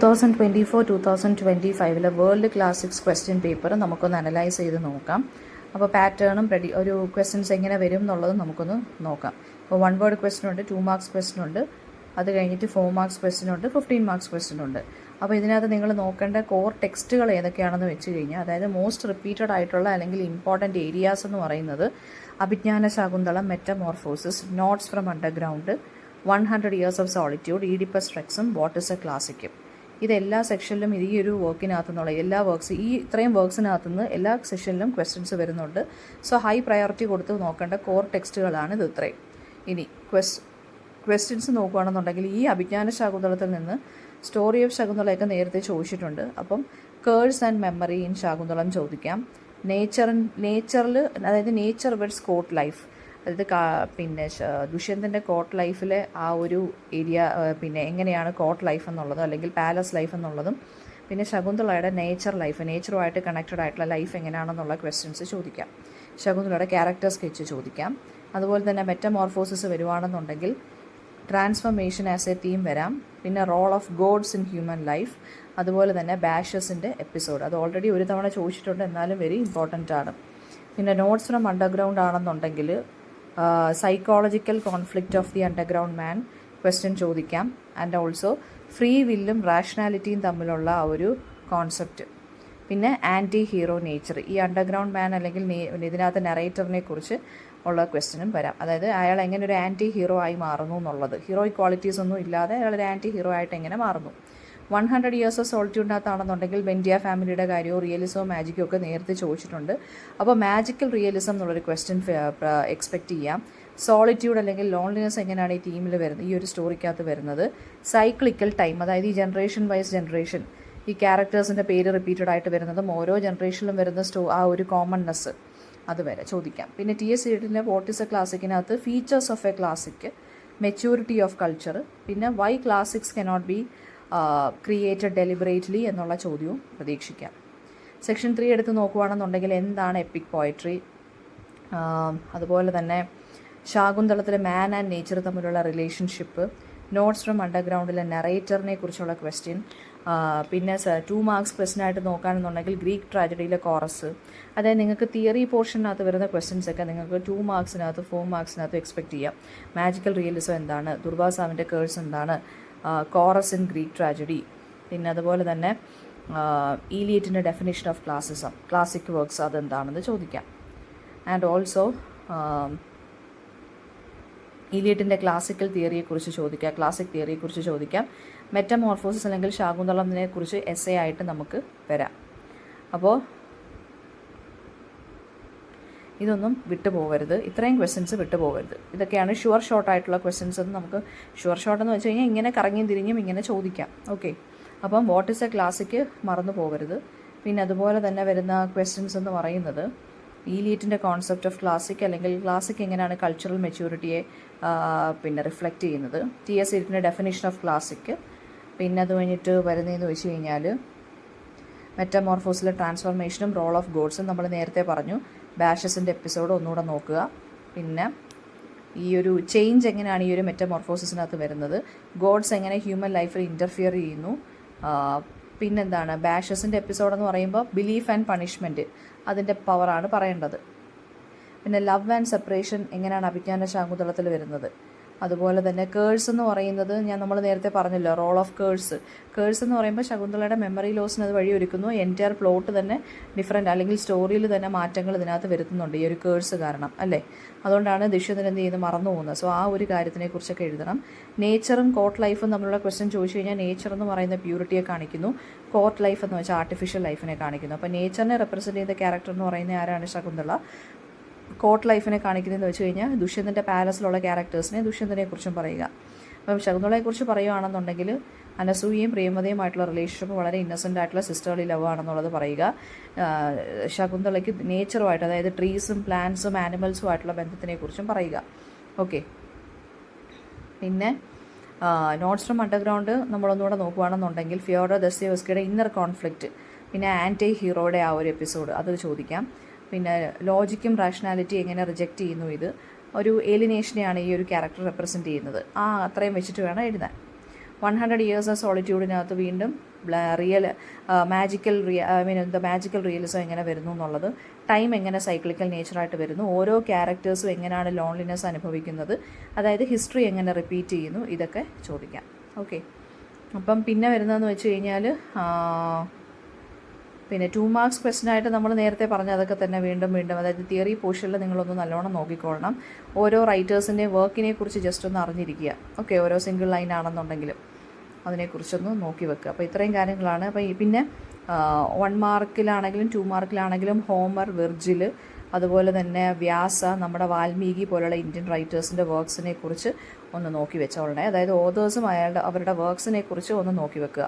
2024-2025 world classics question paper നമുക്കൊന്ന് analyse ചെയ്ത് നോക്കാം. അപ്പോൾ പാറ്റേണും ഒരു ക്വസ്റ്റ്യൻസ് എങ്ങനെ വരും എന്നുള്ളത് നമുക്കൊന്ന് നോക്കാം. ഇപ്പോൾ 1 വേർഡ് ക്വസ്റ്റ്യൻ ഉണ്ട്, 2 മാർക്സ് ക്വസ്റ്റ്യൻ ഉണ്ട്, അത് കഴിഞ്ഞിട്ട് 4 മാർക്സ് ക്വസ്റ്റ്യൻ ഉണ്ട്, 15 മാർക്സ് ക്വസ്റ്റ്യൻ ഉണ്ട്. അപ്പോൾ ഇതിനകത്ത് നിങ്ങൾ നോക്കേണ്ട കോർ ടെക്സ്റ്റുകൾ ഏതൊക്കെയാണെന്ന് വെച്ച് കഴിഞ്ഞാൽ, അതായത് മോസ്റ്റ് റിപ്പീറ്റഡ് ആയിട്ടുള്ള അല്ലെങ്കിൽ ഇമ്പോർട്ടൻറ്റ് ഏരിയാസ് എന്ന് പറയുന്നത് Abhijnana Shakuntalam, metamorphosis, notes from underground, 100 years of solitude, Oedipus റെക്സും, വാട്ട് ഇസ് എ ക്ലാസിക്കും. ഇതെല്ലാ സെക്ഷനിലും ഈ ഒരു വർക്കിനകത്തു നിന്നുള്ള എല്ലാ ഇത്രയും വർക്ക്സിനകത്തുനിന്ന് എല്ലാ സെക്ഷനിലും ക്വസ്റ്റ്യൻസ് വരുന്നുണ്ട്. സോ ഹൈ പ്രയോറിറ്റി കൊടുത്ത് നോക്കേണ്ട കോർ ടെക്സ്റ്റുകളാണ് ഇത് ഇത്രയും. ഇനി ക്വസ്റ്റ്യൻസ് നോക്കുകയാണെന്നുണ്ടെങ്കിൽ ഈ അഭിജ്ഞാന ശാകുന്തളത്തിൽ നിന്ന് സ്റ്റോറി ഓഫ് ശകുന്തളയൊക്കെ നേരത്തെ ചോദിച്ചിട്ടുണ്ട്. അപ്പം curse and memory in Shakuntalam ചോദിക്കാം. നേച്ചറിൽ അതായത് നേച്ചർ വെഡ്സ് കോർട്ട് ലൈഫ്, അതായത് പിന്നെ ദുഷ്യന്തൻ്റെ കോർട്ട് ലൈഫിലെ ആ ഒരു ഏരിയ, പിന്നെ എങ്ങനെയാണ് കോർട്ട് ലൈഫ് എന്നുള്ളതും അല്ലെങ്കിൽ പാലസ് ലൈഫ് എന്നുള്ളതും, പിന്നെ ശകുന്തളയുടെ നേച്ചറുമായിട്ട് കണക്റ്റഡ് ആയിട്ടുള്ള ലൈഫ് എങ്ങനെയാണെന്നുള്ള ക്വസ്റ്റ്യൻസ് ചോദിക്കാം. ശകുന്തളയുടെ ക്യാരക്ടർ സ്കെച്ച് ചോദിക്കാം. അതുപോലെ തന്നെ മെറ്റമോർഫോസിസ് വരുവാണെന്നുണ്ടെങ്കിൽ ട്രാൻസ്ഫർമേഷൻ ആസ് എ തീം വരാം. പിന്നെ role of gods in human life, അതുപോലെ തന്നെ ബാഷസിൻ്റെ എപ്പിസോഡ്, അത് ഓൾറെഡി ഒരു തവണ ചോദിച്ചിട്ടുണ്ട്, എന്നാലും വെരി ഇമ്പോർട്ടൻ്റ് ആണ്. പിന്നെ നോട്ട്സ് ഫ്രം അണ്ടർഗ്രൗണ്ട് ആണെന്നുണ്ടെങ്കിൽ psychological conflict of the underground man question ചോദിക്കാം. ആൻഡ് ഓൾസോ ഫ്രീ വില്ലും റാഷണാലിറ്റിയും തമ്മിലുള്ള ആ ഒരു കോൺസെപ്റ്റ്. പിന്നെ ആൻറ്റി ഹീറോ നേച്ചർ, ഈ അണ്ടർഗ്രൗണ്ട് മാൻ അല്ലെങ്കിൽ ഇതിനകത്ത് നറേറ്ററിനെ കുറിച്ച് ഉള്ള ക്വസ്റ്റ്യനും വരാം. അതായത് അയാൾ എങ്ങനെ ഒരു ആൻറ്റി ഹീറോ ആയി മാറുന്നു എന്നുള്ളത്, ഹീറോയിക് ക്വാളിറ്റീസ് ഒന്നും ഇല്ലാതെ അയാൾ ഒരു ആൻറ്റി ഹീറോ ആയിട്ട് എങ്ങനെ മാറുന്നു. 100 ഇയേഴ്സ് ഓഫ് സോളിറ്റ്യൂഡിനകത്താണെന്നുണ്ടെങ്കിൽ ബെൻഡിയ ഫാമിലിയുടെ കാര്യവും റിയലിസവും മാജിക്കും ഒക്കെ നേരത്തെ ചോദിച്ചിട്ടുണ്ട്. അപ്പോൾ മാജിക്കൽ റിയലിസം എന്നുള്ളൊരു ക്വസ്റ്റ്യൻ എക്സ്പെക്റ്റ് ചെയ്യാം. സോളിറ്റ്യൂഡ് അല്ലെങ്കിൽ ലോൺലിനെസ് എങ്ങനെയാണ് ഈ ടീമിൽ വരുന്നത്, ഈ ഒരു സ്റ്റോറിക്കകത്ത് വരുന്നത്. സൈക്ലിക്കൽ ടൈം, അതായത് ഈ ജനറേഷൻ വൈസ് ജനറേഷൻ ഈ ക്യാരക്ടേഴ്സിൻ്റെ പേര് റിപ്പീറ്റഡ് ആയിട്ട് വരുന്നതും ഓരോ ജനറേഷനിലും വരുന്ന ആ ഒരു കോമൺനെസ് അത് വരെ ചോദിക്കാം. പിന്നെ TS Eliotൻ്റെ വാട്ട് ഇസ് എ ക്ലാസിക്കിനകത്ത് features of a classic, maturity of culture, പിന്നെ why classics cannot be created deliberately എന്നുള്ള ചോദ്യവും പ്രതീക്ഷിക്കാം. സെക്ഷൻ 3 എടുത്ത് നോക്കുകയാണെന്നുണ്ടെങ്കിൽ എന്താണ് എപ്പിക് പോയട്രി, അതുപോലെ തന്നെ ശാകുന്തളത്തിലെ മാൻ ആൻഡ് നേച്ചർ തമ്മിലുള്ള റിലേഷൻഷിപ്പ്, നോട്ട്സ് ഫ്രം അണ്ടർഗ്രൗണ്ടിലെ നറേറ്ററിനെ കുറിച്ചുള്ള ക്വസ്റ്റ്യൻ, പിന്നെ 2 മാർക്സ് ക്വസ്റ്റ്യനായിട്ട് നോക്കുകയാണെന്നുണ്ടെങ്കിൽ ഗ്രീക്ക് ട്രാജഡിയിലെ കോറസ്. അതായത് നിങ്ങൾക്ക് തിയറി പോർഷനകത്ത് വരുന്ന ക്വസ്റ്റ്യൻസ് ഒക്കെ നിങ്ങൾക്ക് 2 മാർക്സിനകത്ത് 4 മാർക്സിനകത്ത് എക്സ്പെക്റ്റ് ചെയ്യാം. മാജിക്കൽ റിയലിസം എന്താണ്, ദുർവാസാവിൻ്റെ കേഴ്സ് എന്താണ്, കോറസ് ഇൻ ഗ്രീക്ക് ട്രാജഡി, പിന്നെ അതുപോലെ തന്നെ ഈലിയറ്റിൻ്റെ ഡെഫിനേഷൻ ഓഫ് ക്ലാസിക് വർക്ക്സ് അതെന്താണെന്ന് ചോദിക്കാം. ആൻഡ് ഓൾസോ ഈലിയറ്റിൻ്റെ ക്ലാസിക് തിയറിയെക്കുറിച്ച് ചോദിക്കാം. മെറ്റമോർഫോസിസ് അല്ലെങ്കിൽ ശാകുന്തളത്തിനെ കുറിച്ച് എസ്സേ ആയിട്ട് നമുക്ക് വരാം. അപ്പോൾ ഇതൊന്നും വിട്ടുപോകരുത്, ഇത്രയും ക്വസ്റ്റ്യൻസ് വിട്ടുപോകരുത്. ഇതൊക്കെയാണ് ഷുവർ ഷോർട്ട് ആയിട്ടുള്ള ക്വസ്റ്റ്യൻസ് എന്ന് നമുക്ക് ഷുവർ ഷോർട്ട് എന്ന് വെച്ച് കഴിഞ്ഞാൽ ഇങ്ങനെ കറങ്ങിയും തിരിഞ്ഞും ഇങ്ങനെ ചോദിക്കാം. ഓക്കെ, അപ്പം വാട്ട് ഇസ് എ ക്ലാസിക് മറന്നു പോകരുത്. പിന്നെ അതുപോലെ തന്നെ വരുന്ന ക്വസ്റ്റ്യൻസ് എന്ന് പറയുന്നത് ഈലിയറ്റിൻ്റെ കോൺസെപ്റ്റ് ഓഫ് ക്ലാസിക് അല്ലെങ്കിൽ ക്ലാസിക് എങ്ങനെയാണ് കൾച്ചറൽ മെച്യൂരിറ്റിയെ പിന്നെ റിഫ്ലക്റ്റ് ചെയ്യുന്നത്, TS Eliotൻ്റെ ഡെഫിനേഷൻ ഓഫ് ക്ലാസിക്, പിന്നെ അത് കഴിഞ്ഞിട്ട് വരുന്നതെന്ന് വെച്ച് കഴിഞ്ഞാൽ മെറ്റമോർഫോസിലെ ട്രാൻസ്ഫോർമേഷനും റോൾ ഓഫ് ഗോഡ്സും നമ്മൾ നേരത്തെ പറഞ്ഞു. ബാഷസിൻ്റെ എപ്പിസോഡ് ഒന്നുകൂടെ നോക്കുക. പിന്നെ ഈ ഒരു ചേഞ്ച് എങ്ങനെയാണ് ഈ ഒരു മെറ്റമോർഫോസിസിനകത്ത് വരുന്നത്, ഗോഡ്സ് എങ്ങനെ ഹ്യൂമൻ ലൈഫിൽ ഇൻ്റർഫിയർ ചെയ്യുന്നു, പിന്നെന്താണ് ബാഷസിൻ്റെ എപ്പിസോഡ് എന്ന് പറയുമ്പോൾ ബിലീഫ് ആൻഡ് പണിഷ്മെൻറ്റ് അതിൻ്റെ പവറാണ് പറയേണ്ടത്. പിന്നെ ലവ് ആൻഡ് സെപ്പറേഷൻ എങ്ങനെയാണ് അഭിജ്ഞാന ശാകുന്തളത്തിൽ വരുന്നത്. അതുപോലെ തന്നെ കേഴ്സ് എന്ന് പറയുന്നത് നമ്മൾ നേരത്തെ പറഞ്ഞല്ലോ, റോൾ ഓഫ് കേഴ്സ് എന്ന് പറയുമ്പോൾ ശകുന്തളയുടെ മെമ്മറി ലോസിന് അത് വഴിയൊരുക്കുന്നു. എൻറ്റയർ പ്ലോട്ട് തന്നെ ഡിഫറെൻ്റ് അല്ലെങ്കിൽ സ്റ്റോറിയിൽ തന്നെ മാറ്റങ്ങൾ ഇതിനകത്ത് വരുത്തുന്നുണ്ട് ഈ ഒരു കേഴ്സ് കാരണം, അല്ലേ? അതുകൊണ്ടാണ് ദുഷ്യന്തൻ എന്ത് ചെയ്യുന്നത്, മറന്നു പോകുന്നത്. സോ ആ ഒരു കാര്യത്തിനെ കുറിച്ചൊക്കെ എഴുതണം. നേച്ചറും കോർട്ട് ലൈഫും തമ്മിലുള്ള ക്വസ്റ്റ്യൻ ചോദിച്ചു കഴിഞ്ഞാൽ നേച്ചർ എന്ന് പറയുന്ന പ്യൂരിറ്റിയെ കാണിക്കുന്നു, കോർട്ട് ലൈഫ് എന്ന് വെച്ചാൽ ആർട്ടിഫിഷ്യൽ ലൈഫിനെ കാണിക്കുന്നു. അപ്പോൾ നേച്ചറിനെ റെപ്രസെൻറ്റ് ചെയ്ത ക്യാരക്ടർ എന്ന് പറയുന്നത് ആരാണ്, ശകുന്തള. കോർട്ട് ലൈഫിനെ കാണിക്കുന്നതെന്ന് വെച്ച് കഴിഞ്ഞാൽ ദുഷ്യന്തൻ്റെ പാലസിലുള്ള ക്യാരക്ടേഴ്സിനെ ദുഷ്യന്തനെക്കുറിച്ചും പറയുക. അപ്പം ശകുന്തളയെക്കുറിച്ച് പറയുകയാണെന്നുണ്ടെങ്കിൽ അനസൂയയും പ്രേമതയുമായിട്ടുള്ള റിലേഷൻഷിപ്പ് വളരെ ഇന്നസെൻ്റ് ആയിട്ടുള്ള സിസ്റ്റർലി ലവ് ആണെന്നുള്ളത് പറയുക. ശകുന്തളയ്ക്ക് നേച്ചറുമായിട്ട്, അതായത് ട്രീസും പ്ലാന്റ്സും ആനിമൽസും ആയിട്ടുള്ള ബന്ധത്തിനെക്കുറിച്ചും പറയുക. ഓക്കെ, പിന്നെ നോട്ട്സ് ഫ്രം അണ്ടർഗ്രൗണ്ട് നമ്മളൊന്നുകൂടെ നോക്കുകയാണെന്നുണ്ടെങ്കിൽ ഫിയോഡർ ദസ്തയേവ്സ്കിയുടെ ഇന്നർ കോൺഫ്ലിക്റ്റ്, പിന്നെ ആൻറ്റി ഹീറോയുടെ ആ ഒരു എപ്പിസോഡ് അത് ചോദിക്കാം. പിന്നെ ലോജിക്കും റാഷണാലിറ്റി എങ്ങനെ റിജക്റ്റ് ചെയ്യുന്നു, ഇത് ഒരു ഏലിനേഷനെയാണ് ഈ ഒരു ക്യാരക്ടർ റെപ്രസെൻറ്റ് ചെയ്യുന്നത്. അത്രയും വെച്ചിട്ട് വേണം എഴുതാൻ. 100 ഇയേഴ്സ് ഓഫ് സോളിറ്റ്യൂഡിനകത്ത് വീണ്ടും മാജിക്കൽ റിയലിസം എങ്ങനെ വരുന്നു എന്നുള്ളത്, ടൈം എങ്ങനെ സൈക്ലിക്കൽ നേച്ചറായിട്ട് വരുന്നു, ഓരോ ക്യാരക്ടേഴ്സും എങ്ങനെയാണ് ലോൺലിനെസ് അനുഭവിക്കുന്നത്, അതായത് ഹിസ്റ്ററി എങ്ങനെ റിപ്പീറ്റ് ചെയ്യുന്നു, ഇതൊക്കെ ചോദിക്കാം. ഓക്കെ, അപ്പം പിന്നെ വരുന്നതെന്ന് വെച്ച് കഴിഞ്ഞാൽ പിന്നെ 2 മാർക്സ് ക്വസ്റ്റനായിട്ട് നമ്മൾ നേരത്തെ പറഞ്ഞ അതൊക്കെ തന്നെ വീണ്ടും അതായത് തിയറി പോർഷനിൽ നിങ്ങളൊന്ന് നല്ലോണം നോക്കിക്കൊള്ളണം. ഓരോ റൈറ്റേഴ്സിൻ്റെയും വർക്കിനെ കുറിച്ച് ജസ്റ്റ് ഒന്ന് അറിഞ്ഞിരിക്കുക. ഓക്കെ, ഓരോ സിംഗിൾ ലൈൻ ആണെന്നുണ്ടെങ്കിലും അതിനെക്കുറിച്ചൊന്ന് നോക്കി വെക്കുക. അപ്പോൾ ഇത്രയും കാര്യങ്ങളാണ്. അപ്പോൾ പിന്നെ 1 മാർക്കിലാണെങ്കിലും 2 മാർക്കിലാണെങ്കിലും ഹോമർ, വിർജിൽ, അതുപോലെ തന്നെ വ്യാസ, നമ്മുടെ വാൽമീകി പോലുള്ള ഇന്ത്യൻ റൈറ്റേഴ്സിൻ്റെ വർക്ക്സിനെ കുറിച്ച് ഒന്ന് നോക്കി വെച്ചോളണേ. അതായത് ഓതേഴ്സും അവരുടെ വർക്ക്സിനെ കുറിച്ച് ഒന്ന് നോക്കി വെക്കുക.